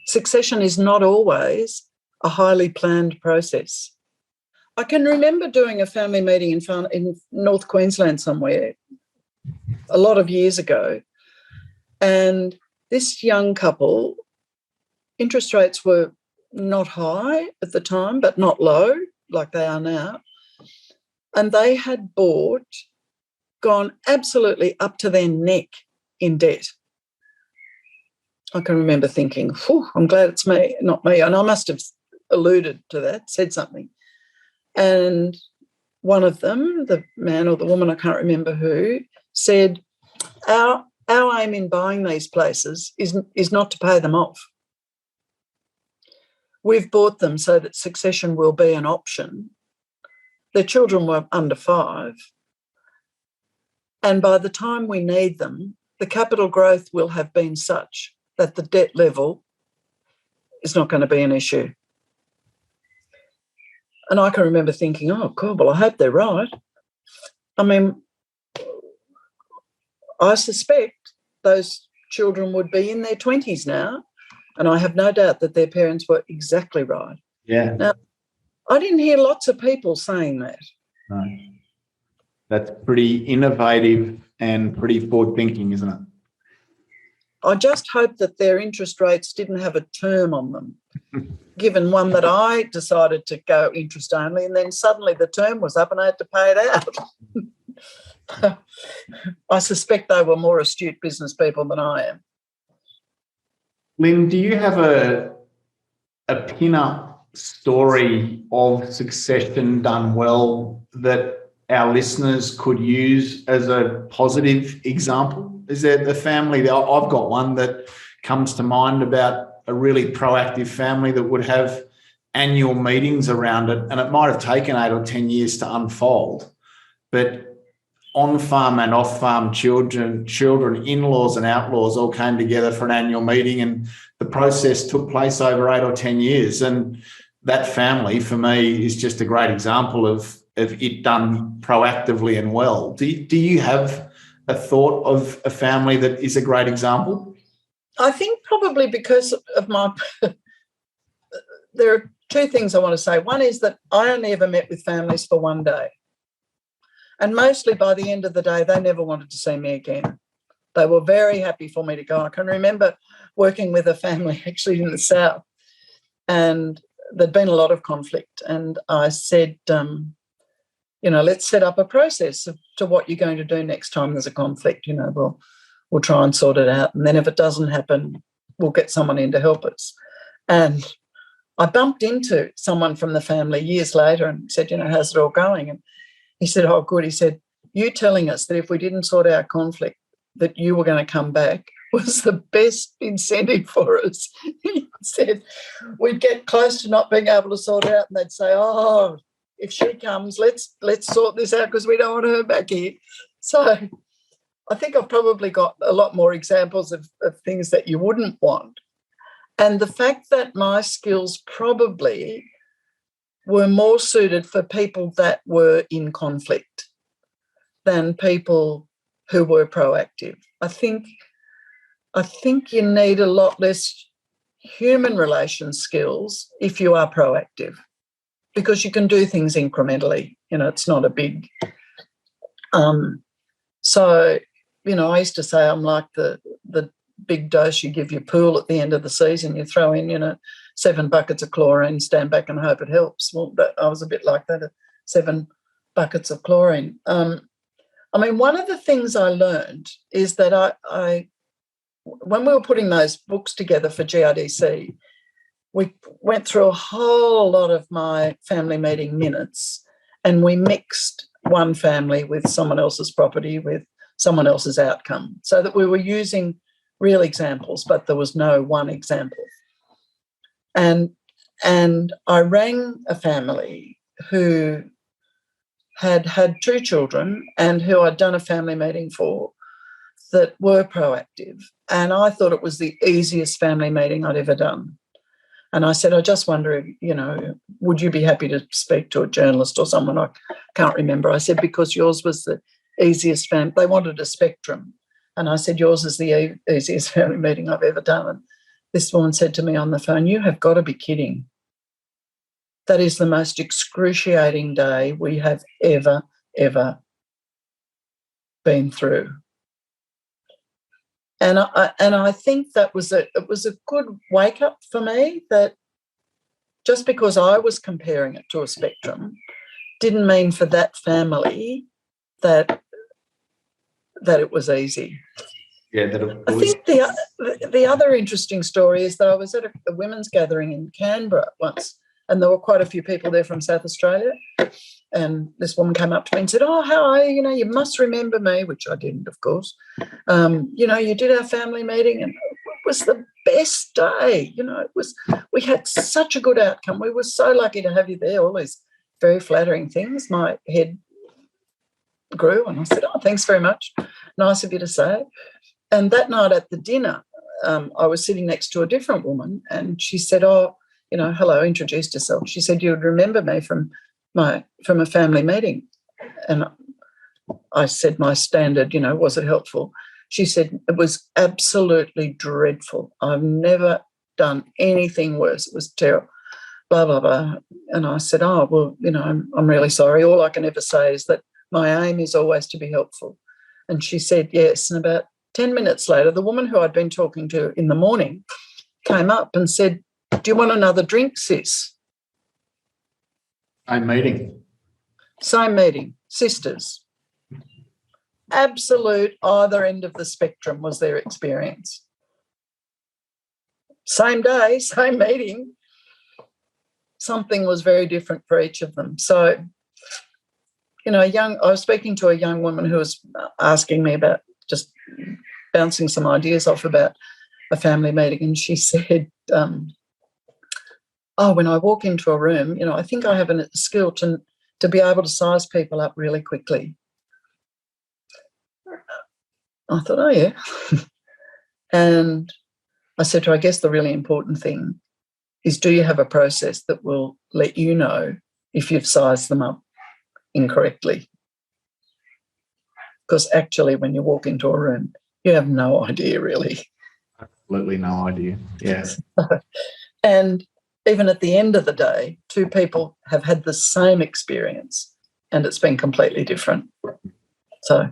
Succession is not always a highly planned process. I can remember doing a family meeting in North Queensland somewhere a lot of years ago, and this young couple, interest rates were not high at the time, but not low like they are now, and they had gone absolutely up to their neck in debt. I can remember thinking, I'm glad it's me, not me. And I must have alluded to that, said something. And one of them, the man or the woman, I can't remember who, said, our aim in buying these places is not to pay them off. We've bought them so that succession will be an option. Their children were under 5. And by the time we need them, the capital growth will have been such that the debt level is not going to be an issue. And I can remember thinking, oh, cool, well, I hope they're right. I mean, I suspect those children would be in their 20s now, and I have no doubt that their parents were exactly right. Yeah. Now, I didn't hear lots of people saying that. No. That's pretty innovative and pretty forward-thinking, isn't it? I just hope that their interest rates didn't have a term on them, given one that I decided to go interest only, and then suddenly the term was up and I had to pay it out. I suspect they were more astute business people than I am. Lyn, do you have a pin-up story of succession done well that our listeners could use as a positive example? Is there a family? I've got one that comes to mind about a really proactive family that would have annual meetings around it, and it might have taken 8 or 10 years to unfold, but on-farm and off-farm children, in-laws and outlaws all came together for an annual meeting, and the process took place over 8 or 10 years. And that family, for me, is just a great example of it done proactively and well. Do you have a thought of a family that is a great example? I think probably because of there are 2 things I want to say. One is that I only ever met with families for one day. And mostly by the end of the day, they never wanted to see me again. They were very happy for me to go. I can remember working with a family actually in the south, and there'd been a lot of conflict. And I said, let's set up a process to what you're going to do next time there's a conflict. We'll try and sort it out. And then if it doesn't happen, we'll get someone in to help us. And I bumped into someone from the family years later and said, how's it all going? And he said, oh, good. He said, you telling us that if we didn't sort out conflict, that you were going to come back was the best incentive for us. He said, we'd get close to not being able to sort it out, and they'd say, oh, if she comes, let's sort this out because we don't want her back here. So I think I've probably got a lot more examples of things that you wouldn't want. And the fact that my skills probably were more suited for people that were in conflict than people who were proactive. I think you need a lot less human relations skills if you are proactive, because you can do things incrementally. It's not a big. So I used to say I'm like the big dose you give your pool at the end of the season. You throw in, 7 buckets of chlorine, stand back and hope it helps. Well, I was a bit like that, 7 buckets of chlorine. One of the things I learned is that I when we were putting those books together for GRDC, we went through a whole lot of my family meeting minutes, and we mixed one family with someone else's property with someone else's outcome, so that we were using real examples, but there was no one example. And I rang a family who had 2 children and who I'd done a family meeting for that were proactive. And I thought it was the easiest family meeting I'd ever done. And I said, I just wonder, would you be happy to speak to a journalist or someone? I can't remember. I said, because yours was the easiest family. They wanted a spectrum. And I said, yours is the easiest family meeting I've ever done. And this woman said to me on the phone, you have got to be kidding. That is the most excruciating day we have ever been through. And I think it was a good wake up for me, that just because I was comparing it to a spectrum didn't mean for that family that it was easy. Yeah, I think the other interesting story is that I was at a women's gathering in Canberra once, and there were quite a few people there from South Australia. And this woman came up to me and said, oh, how are you? You must remember me, which I didn't, of course. You did our family meeting, and it was the best day. We had such a good outcome. We were so lucky to have you there, all these very flattering things. My head grew, and I said, oh, thanks very much. Nice of you to say. And that night at the dinner, I was sitting next to a different woman, and she said, oh, hello, introduced herself. She said, you would remember me from a family meeting. And I said my standard, was it helpful? She said, it was absolutely dreadful. I've never done anything worse. It was terrible, blah, blah, blah. And I said, oh, well, I'm really sorry. All I can ever say is that my aim is always to be helpful. And she said, yes. And about 10 minutes later, the woman who I'd been talking to in the morning came up and said, do you want another drink, sis? Same meeting, sisters. Absolute either end of the spectrum was their experience. Same day, same meeting. Something was very different for each of them. So, I was speaking to a young woman who was asking me about, just bouncing some ideas off about a family meeting, and she said, when I walk into a room, I think I have a skill to be able to size people up really quickly. I thought, oh, yeah. And I said to her, I guess the really important thing is, do you have a process that will let you know if you've sized them up incorrectly? Because actually, when you walk into a room, you have no idea, really. Absolutely no idea, yes. And even at the end of the day, 2 people have had the same experience and it's been completely different. So,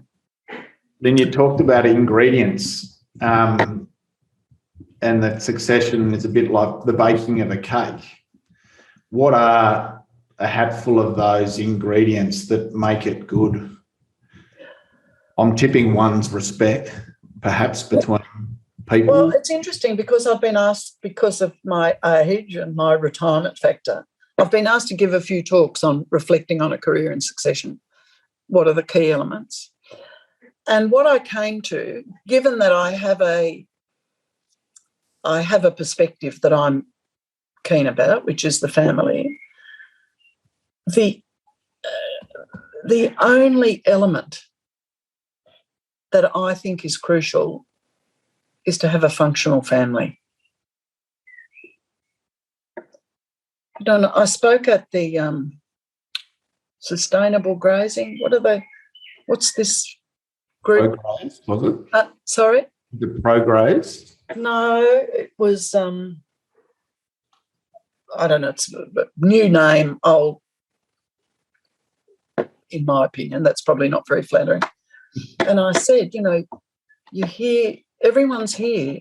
then you talked about ingredients, and that succession is a bit like the baking of a cake. What are a hatful of those ingredients that make it good? I'm tipping one's respect, perhaps, between people. Well, it's interesting because I've been asked, because of my age and my retirement factor, I've been asked to give a few talks on reflecting on a career in succession. What are the key elements? And what I came to, given that I have a perspective that I'm keen about, which is the family, the only element that I think is crucial is to have a functional family. I spoke at the sustainable grazing. What's this group? Pro-graze, was it? Sorry? The Pro-graze? No, it was, I don't know, it's a new name, old, in my opinion. That's probably not very flattering. And I said, you hear everyone's here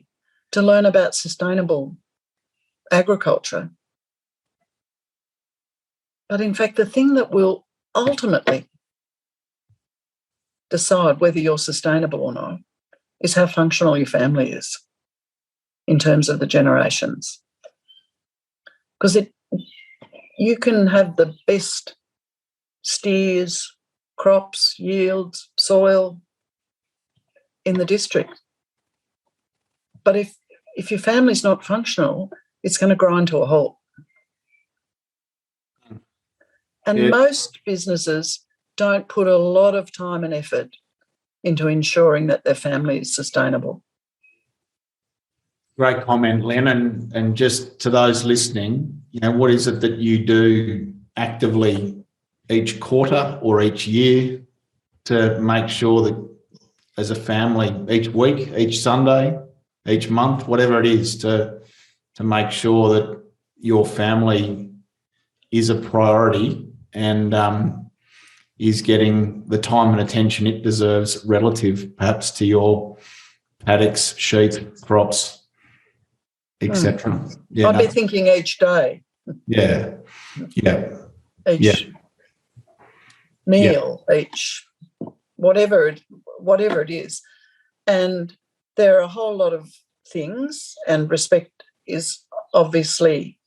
to learn about sustainable agriculture. But in fact, the thing that will ultimately decide whether you're sustainable or not is how functional your family is in terms of the generations. Because you can have the best steers, crops, yields, soil in the district. But if your family's not functional, it's going to grind to a halt. And most businesses don't put a lot of time and effort into ensuring that their family is sustainable. Great comment, Lyn. And just to those listening, what is it that you do actively each quarter or each year to make sure that as a family, each week, each Sunday, each month, whatever it is, to make sure that your family is a priority and is getting the time and attention it deserves relative perhaps to your paddocks, sheep, crops, etc. Yeah, I'd be thinking each day. Yeah. Each meal, each whatever it is. And there are a whole lot of things, and respect is obviously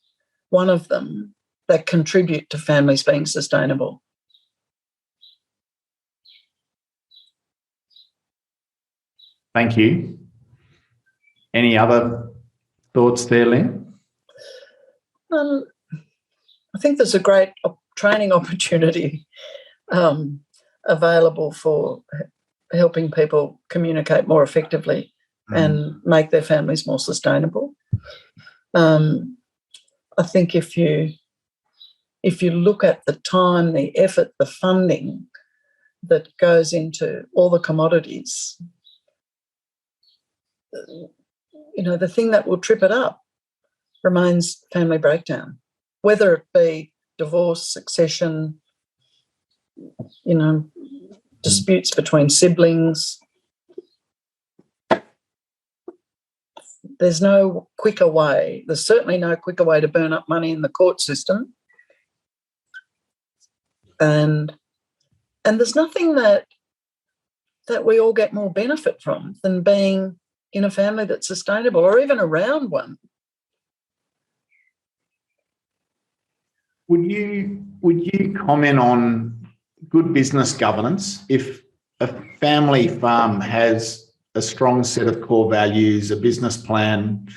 one of them, that contribute to families being sustainable. Thank you. Any other thoughts there, Lyn? I think there's a great training opportunity available for helping people communicate more effectively and make their families more sustainable. I think if you look at the time, the effort, the funding that goes into all the commodities, the thing that will trip it up remains family breakdown, whether it be divorce, succession, disputes between siblings. There's no quicker way. There's certainly no quicker way to burn up money in the court system. And there's nothing that we all get more benefit from than being in a family that's sustainable, or even around one. Would you comment on good business governance? If a family farm has a strong set of core values, a business plan,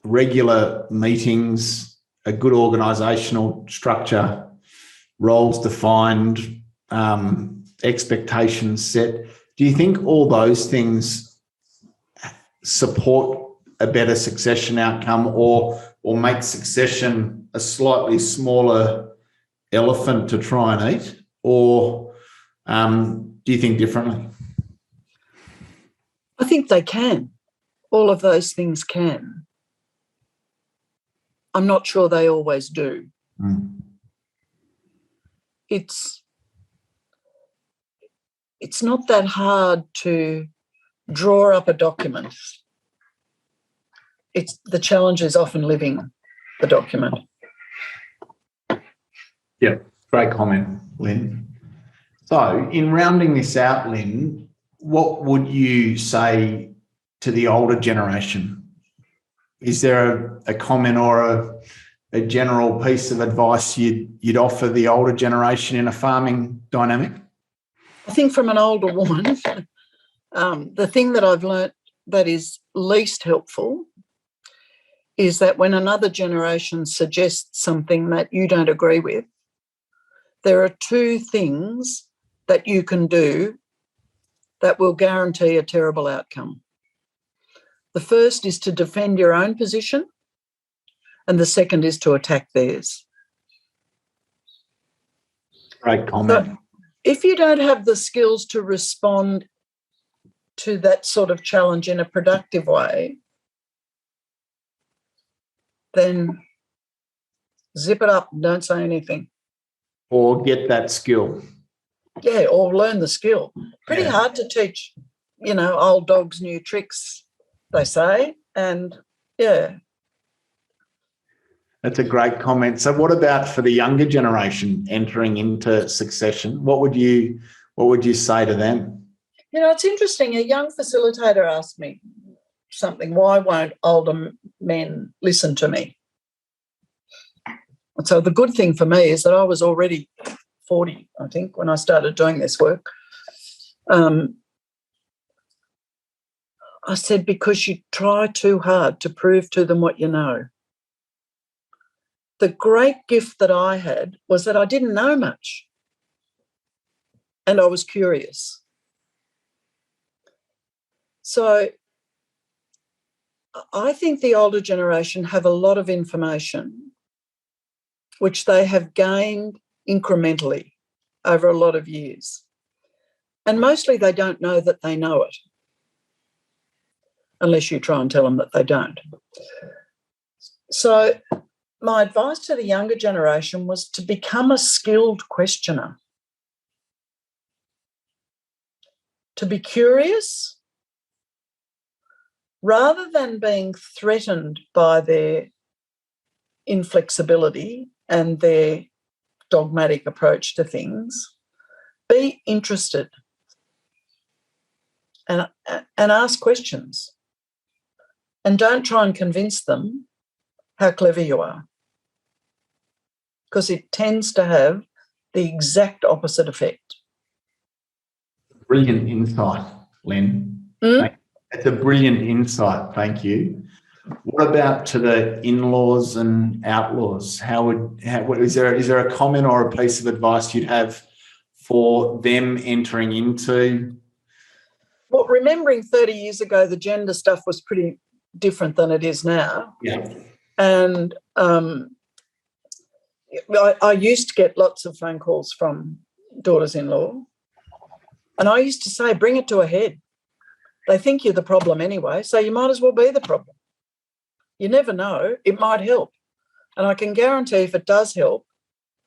regular meetings, a good organisational structure, roles defined, expectations set, do you think all those things support a better succession outcome, or make succession a slightly smaller elephant to try and eat? Or do you think differently? I think they can. All of those things can. I'm not sure they always do. It's not that hard to draw up a document. The challenge is often living the document. Yeah, great comment, Lyn. So in rounding this out, Lyn, what would you say to the older generation? Is there a comment or a general piece of advice you'd offer the older generation in a farming dynamic? I think from an older woman, the thing that I've learnt that is least helpful is that when another generation suggests something that you don't agree with, there are two things that you can do that will guarantee a terrible outcome. The first is to defend your own position, and the second is to attack theirs. Great comment. So if you don't have the skills to respond to that sort of challenge in a productive way, then zip it up and don't say anything. Or get that skill. Yeah, or learn the skill. Pretty hard to teach old dogs, new tricks, they say. And, yeah. That's a great comment. So what about for the younger generation entering into succession? What would you say to them? It's interesting. A young facilitator asked me something, why won't older men listen to me? And so the good thing for me is that I was already 40, I think, when I started doing this work. I said, because you try too hard to prove to them what you know. The great gift that I had was that I didn't know much and I was curious. So I think the older generation have a lot of information which they have gained incrementally over a lot of years. And mostly they don't know that they know it, unless you try and tell them that they don't. So my advice to the younger generation was to become a skilled questioner, to be curious rather than being threatened by their inflexibility and their dogmatic approach to things. Be interested and ask questions, and don't try and convince them how clever you are, because it tends to have the exact opposite effect. Brilliant insight, Lyn. It's a brilliant insight. Thank you. What about to the in-laws and outlaws? Is there a comment or a piece of advice you'd have for them entering into? Well, remembering 30 years ago, the gender stuff was pretty different than it is now. Yeah. And I used to get lots of phone calls from daughters-in-law, and I used to say, bring it to a head. They think you're the problem anyway, so you might as well be the problem. You never know, it might help. And I can guarantee if it does help,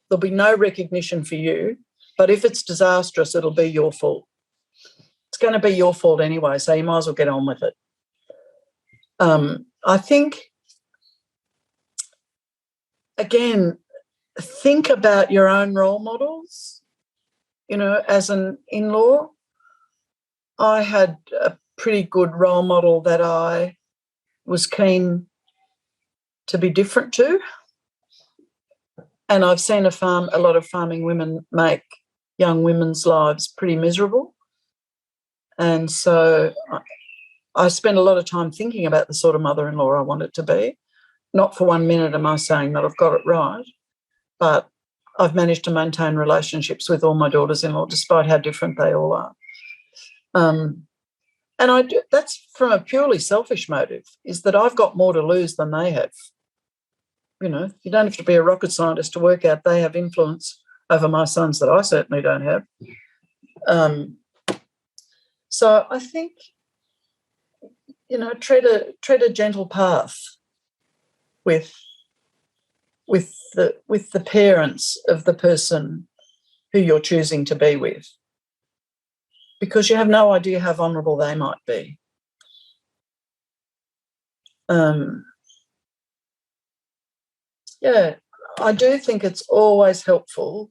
there'll be no recognition for you, but if it's disastrous, it'll be your fault. It's going to be your fault anyway, so you might as well get on with it. I think, again, think about your own role models. As an in-law, I had a pretty good role model that I was keen to be different to. And I've seen a lot of farming women make young women's lives pretty miserable. And so I spent a lot of time thinking about the sort of mother-in-law I wanted to be. Not for 1 minute am I saying that I've got it right, but I've managed to maintain relationships with all my daughters-in-law despite how different they all are. And that's from a purely selfish motive, is that I've got more to lose than they have. You don't have to be a rocket scientist to work out they have influence over my sons that I certainly don't have. So I think, tread a gentle path with the parents of the person who you're choosing to be with, because you have no idea how vulnerable they might be. I do think it's always helpful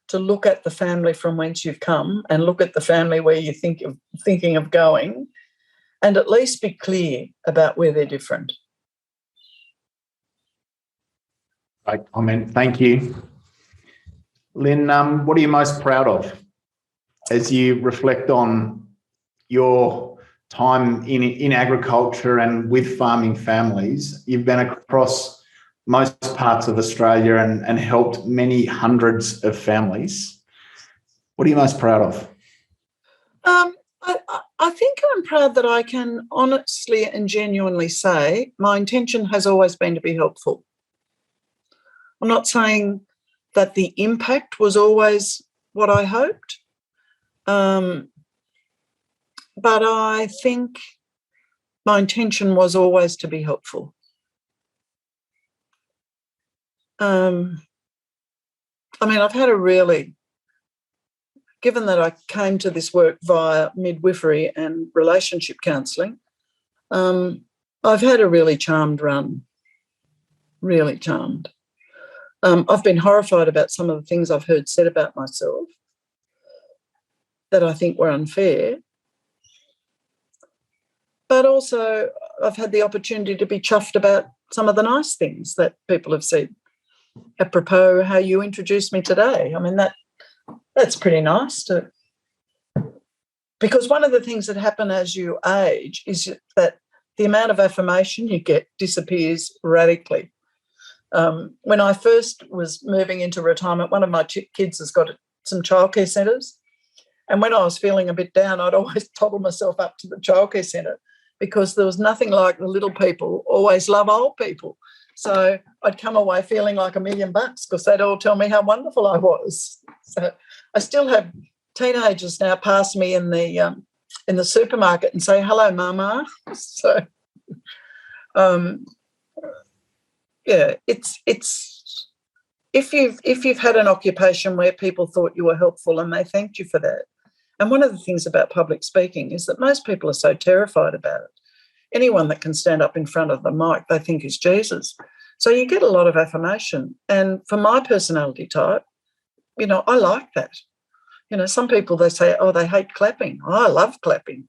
to look at the family from whence you've come and look at the family where you're thinking of going, and at least be clear about where they're different. Great comment. Thank you. Lyn, what are you most proud of as you reflect on your time in agriculture and with farming families? You've been across most parts of Australia and helped many hundreds of families. What are you most proud of? I think I'm proud that I can honestly and genuinely say my intention has always been to be helpful. I'm not saying that the impact was always what I hoped, but I think my intention was always to be helpful. I've had a really given that I came to this work via midwifery and relationship counselling, I've had a really charmed run, really charmed. I've been horrified about some of the things I've heard said about myself that I think were unfair. But also I've had the opportunity to be chuffed about some of the nice things that people have said. Apropos how you introduced me today. I mean, that's pretty nice because one of the things that happen as you age is that the amount of affirmation you get disappears radically. When I first was moving into retirement, one of my kids has got some childcare centres, and when I was feeling a bit down, I'd always toddle myself up to the childcare centre because there was nothing like the little people always love old people. So I'd come away feeling like $1 million because they'd all tell me how wonderful I was. So I still have teenagers now pass me in the supermarket and say, "Hello, Mama." So, yeah, it's if you've had an occupation where people thought you were helpful and they thanked you for that. And one of the things about public speaking is that most people are so terrified about it. Anyone that can stand up in front of the mic, they think is Jesus. So you get a lot of affirmation. And for my personality type, I like that. Some people, they say, oh, they hate clapping. Oh, I love clapping.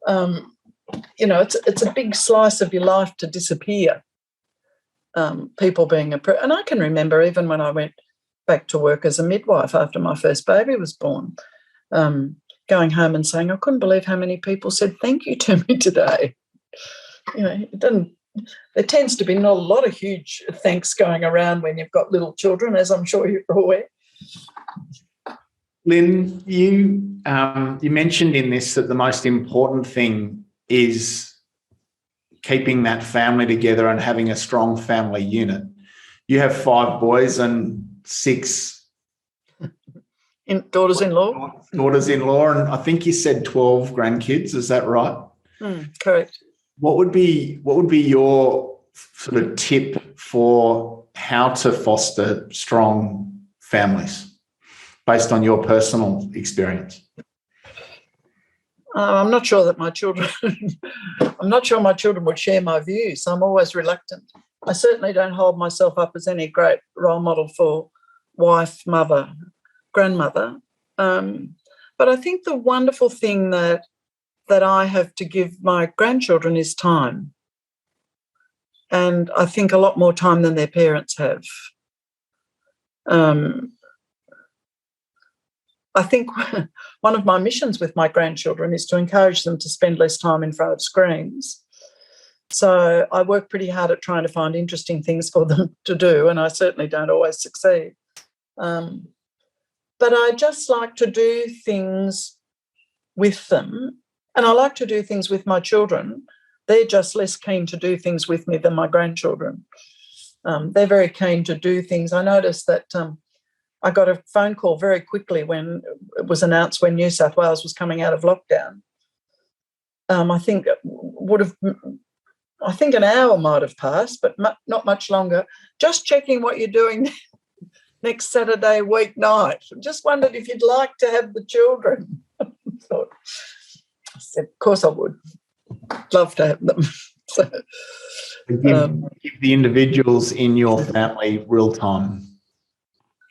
It's a big slice of your life to disappear. People being and I can remember even when I went back to work as a midwife after my first baby was born, going home and saying, I couldn't believe how many people said thank you to me today. There tends to be not a lot of huge thanks going around when you've got little children, as I'm sure you're aware. Lyn, you mentioned in this that the most important thing is keeping that family together and having a strong family unit. You have 5 boys and 6 daughters-in-law. Daughters-in-law, and I think you said 12 grandkids. Is that right? Correct. What would be your sort of tip for how to foster strong families based on your personal experience? I'm not sure that my children would share my views. I'm always reluctant. I certainly don't hold myself up as any great role model for wife, mother, grandmother. But I think the wonderful thing that I have to give my grandchildren is time. And I think a lot more time than their parents have. I think one of my missions with my grandchildren is to encourage them to spend less time in front of screens. So I work pretty hard at trying to find interesting things for them to do, and I certainly don't always succeed. But I just like to do things with them, and I like to do things with my children. They're just less keen to do things with me than my grandchildren. They're very keen to do things. I noticed that I got a phone call very quickly when it was announced when New South Wales was coming out of lockdown. I think an hour might have passed, but not much longer. Just checking what you're doing next Saturday weeknight. Just wondered if you'd like to have the children. I said, of course I would. Love to have them. So, give the individuals in your family real time.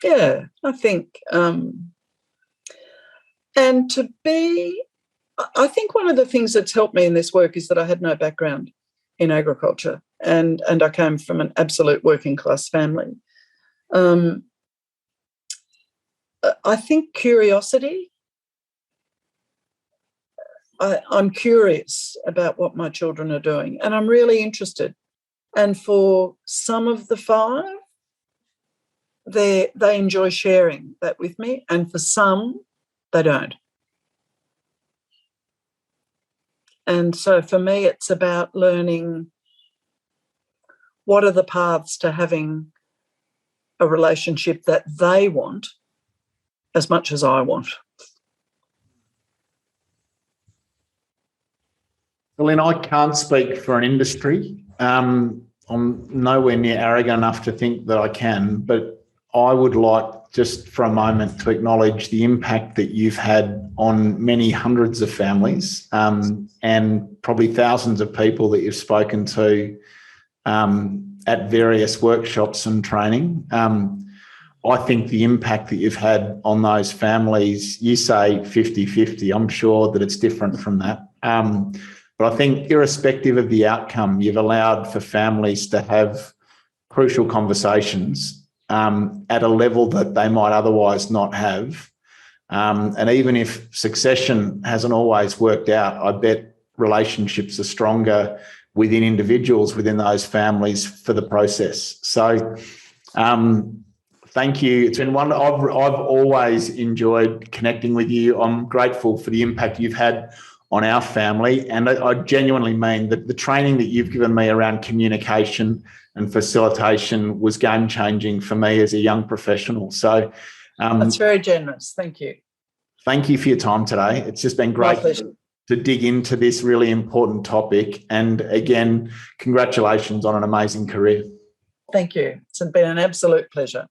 Yeah, I think. And I think one of the things that's helped me in this work is that I had no background in agriculture and I came from an absolute working class family. I think curiosity. I'm curious about what my children are doing and I'm really interested. And for some of the 5, they enjoy sharing that with me, and for some, they don't. And so for me, it's about learning what are the paths to having a relationship that they want as much as I want. Well, Lyn, I can't speak for an industry. I'm nowhere near arrogant enough to think that I can, but I would like just for a moment to acknowledge the impact that you've had on many hundreds of families and probably thousands of people that you've spoken to at various workshops and training. I think the impact that you've had on those families, you say 50-50. I'm sure that it's different from that. But I think irrespective of the outcome, you've allowed for families to have crucial conversations at a level that they might otherwise not have. And even if succession hasn't always worked out, I bet relationships are stronger within individuals within those families for the process. So thank you. It's been wonderful. I've always enjoyed connecting with you. I'm grateful for the impact you've had on our family. And I genuinely mean that the training that you've given me around communication and facilitation was game-changing for me as a young professional. So that's very generous. Thank you. Thank you for your time today. It's just been great to dig into this really important topic. And again, congratulations on an amazing career. Thank you. It's been an absolute pleasure.